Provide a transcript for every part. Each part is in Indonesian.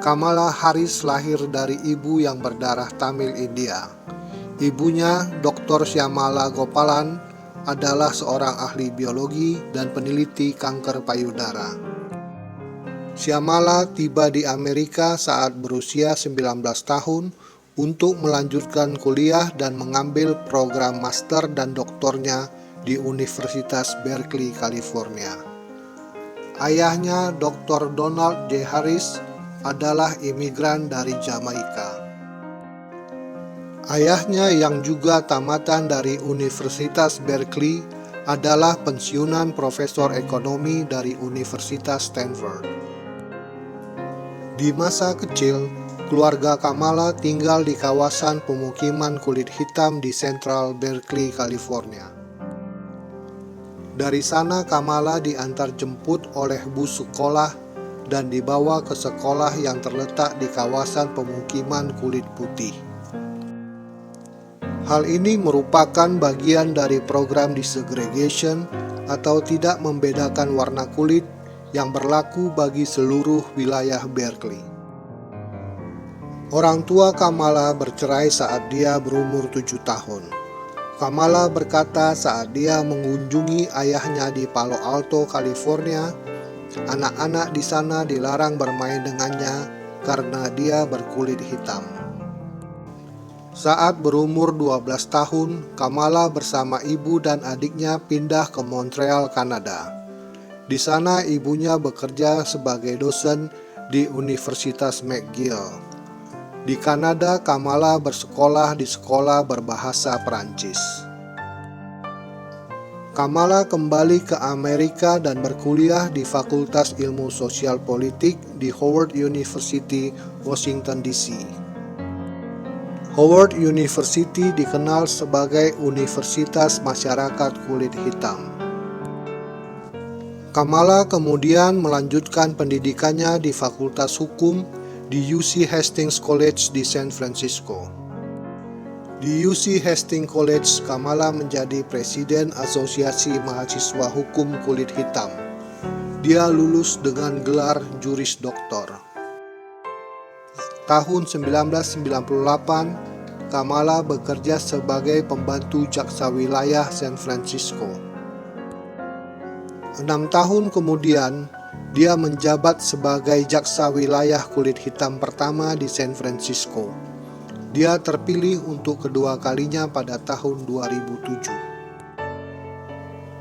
Kamala Harris lahir dari ibu yang berdarah Tamil India. Ibunya, Dr. Syamala Gopalan, adalah seorang ahli biologi dan peneliti kanker payudara. Syamala tiba di Amerika saat berusia 19 tahun untuk melanjutkan kuliah dan mengambil program master dan doktornya di Universitas Berkeley, California. Ayahnya, Dr. Donald J. Harris, adalah imigran dari Jamaika. Ayahnya yang juga tamatan dari Universitas Berkeley adalah pensiunan profesor ekonomi dari Universitas Stanford. Di masa kecil, keluarga Kamala tinggal di kawasan pemukiman kulit hitam di Central Berkeley, California. Dari sana Kamala diantar jemput oleh bus sekolah dan dibawa ke sekolah yang terletak di kawasan pemukiman kulit putih. Hal ini merupakan bagian dari program desegregation atau tidak membedakan warna kulit yang berlaku bagi seluruh wilayah Berkeley. Orang tua Kamala bercerai saat dia berumur 7 tahun. Kamala berkata saat dia mengunjungi ayahnya di Palo Alto, California, anak-anak di sana dilarang bermain dengannya karena dia berkulit hitam. Saat berumur 12 tahun, Kamala bersama ibu dan adiknya pindah ke Montreal, Kanada. Di sana ibunya bekerja sebagai dosen di Universitas McGill. Di Kanada, Kamala bersekolah di sekolah berbahasa Perancis. Kamala kembali ke Amerika dan berkuliah di Fakultas Ilmu Sosial Politik di Howard University, Washington DC. Howard University dikenal sebagai Universitas Masyarakat Kulit Hitam. Kamala kemudian melanjutkan pendidikannya di Fakultas Hukum di UC Hastings College di San Francisco. Di UC Hastings College, Kamala menjadi presiden Asosiasi Mahasiswa Hukum Kulit Hitam. Dia lulus dengan gelar Juris Doktor. Tahun 1998, Kamala bekerja sebagai pembantu jaksa wilayah San Francisco. 6 tahun kemudian, dia menjabat sebagai jaksa wilayah kulit hitam pertama di San Francisco. Dia terpilih untuk kedua kalinya pada tahun 2007.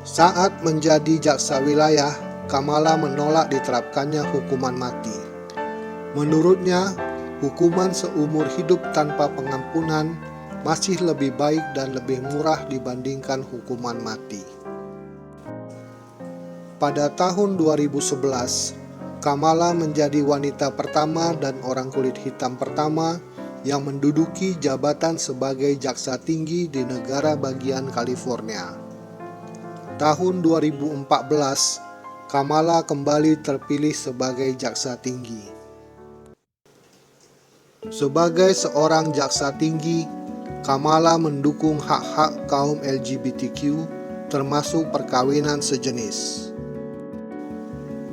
Saat menjadi jaksa wilayah, Kamala menolak diterapkannya hukuman mati. Menurutnya, hukuman seumur hidup tanpa pengampunan masih lebih baik dan lebih murah dibandingkan hukuman mati. Pada tahun 2011, Kamala menjadi wanita pertama dan orang kulit hitam pertama yang menduduki jabatan sebagai jaksa tinggi di negara bagian California. Tahun 2014, Kamala kembali terpilih sebagai jaksa tinggi. Sebagai seorang jaksa tinggi, Kamala mendukung hak-hak kaum LGBTQ, termasuk perkawinan sejenis.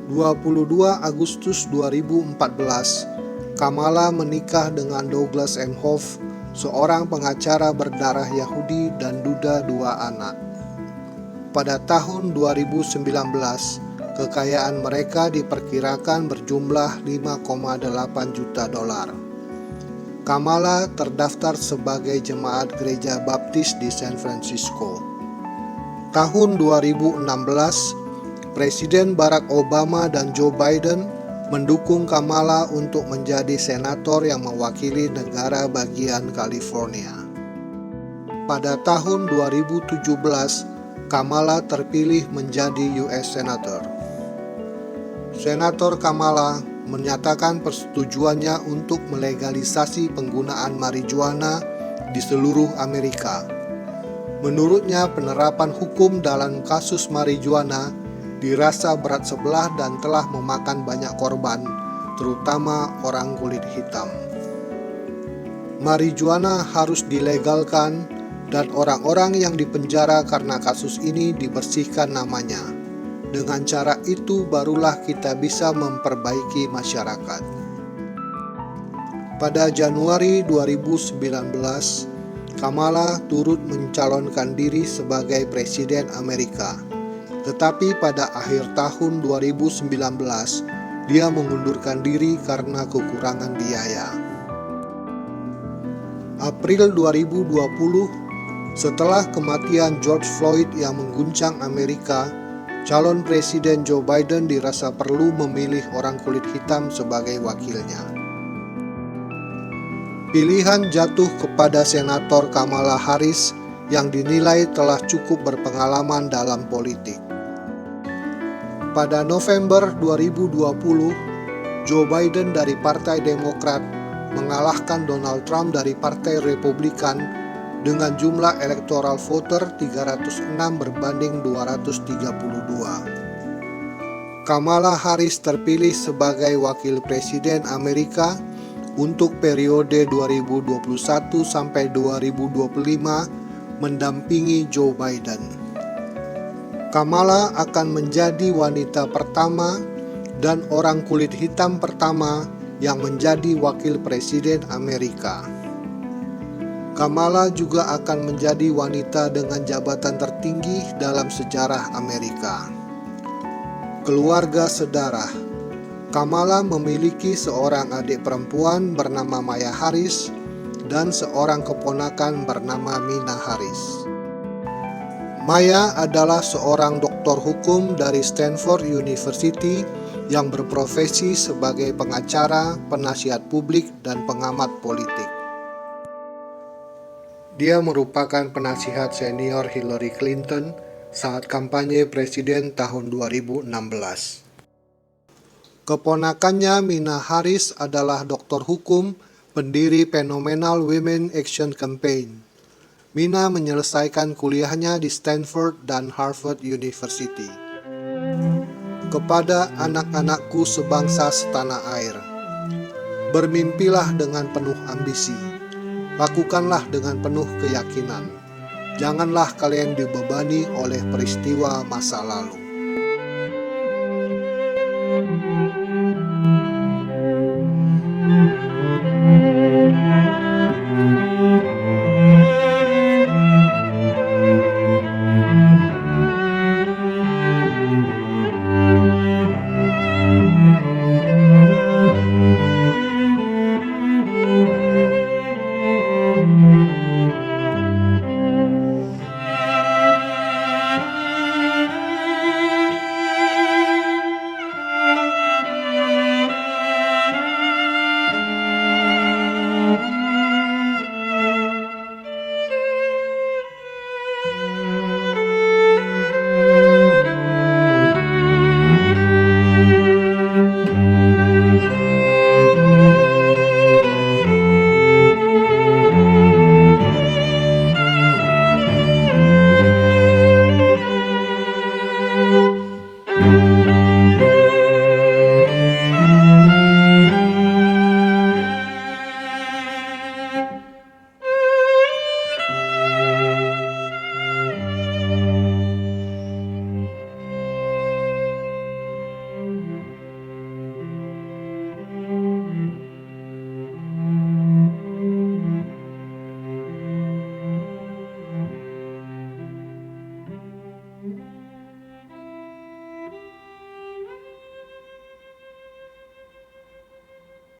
22 Agustus 2014, Kamala menikah dengan Douglas Emhoff, seorang pengacara berdarah Yahudi dan duda 2 anak. Pada tahun 2019, kekayaan mereka diperkirakan berjumlah $5,8 juta. Kamala terdaftar sebagai jemaat gereja baptis di San Francisco. Tahun 2016, Presiden Barack Obama dan Joe Biden mendukung Kamala untuk menjadi senator yang mewakili negara bagian California. Pada tahun 2017, Kamala terpilih menjadi US Senator. Senator Kamala menyatakan persetujuannya untuk melegalisasi penggunaan marijuana di seluruh Amerika. Menurutnya, penerapan hukum dalam kasus marijuana dirasa berat sebelah dan telah memakan banyak korban, terutama orang kulit hitam. Marijuana harus dilegalkan dan orang-orang yang dipenjara karena kasus ini dibersihkan namanya. Dengan cara itu barulah kita bisa memperbaiki masyarakat. Pada Januari 2019, Kamala turut mencalonkan diri sebagai Presiden Amerika. Tetapi pada akhir tahun 2019, dia mengundurkan diri karena kekurangan biaya. April 2020, setelah kematian George Floyd yang mengguncang Amerika, calon Presiden Joe Biden dirasa perlu memilih orang kulit hitam sebagai wakilnya. Pilihan jatuh kepada Senator Kamala Harris yang dinilai telah cukup berpengalaman dalam politik. Pada November 2020, Joe Biden dari Partai Demokrat mengalahkan Donald Trump dari Partai Republikan dengan jumlah electoral voter 306 berbanding 232. Kamala Harris terpilih sebagai wakil presiden Amerika untuk periode 2021 sampai 2025 mendampingi Joe Biden. Kamala akan menjadi wanita pertama dan orang kulit hitam pertama yang menjadi wakil presiden Amerika. Kamala juga akan menjadi wanita dengan jabatan tertinggi dalam sejarah Amerika. Keluarga sedarah. Kamala memiliki seorang adik perempuan bernama Maya Harris dan seorang keponakan bernama Mina Harris. Maya adalah seorang doktor hukum dari Stanford University yang berprofesi sebagai pengacara, penasihat publik, dan pengamat politik. Dia merupakan penasihat senior Hillary Clinton saat kampanye presiden tahun 2016. Keponakannya Mina Harris adalah doktor hukum, pendiri Phenomenal Women Action Campaign. Mina menyelesaikan kuliahnya di Stanford dan Harvard University. Kepada anak-anakku sebangsa setanah air, bermimpilah dengan penuh ambisi, lakukanlah dengan penuh keyakinan. Janganlah kalian dibebani oleh peristiwa masa lalu.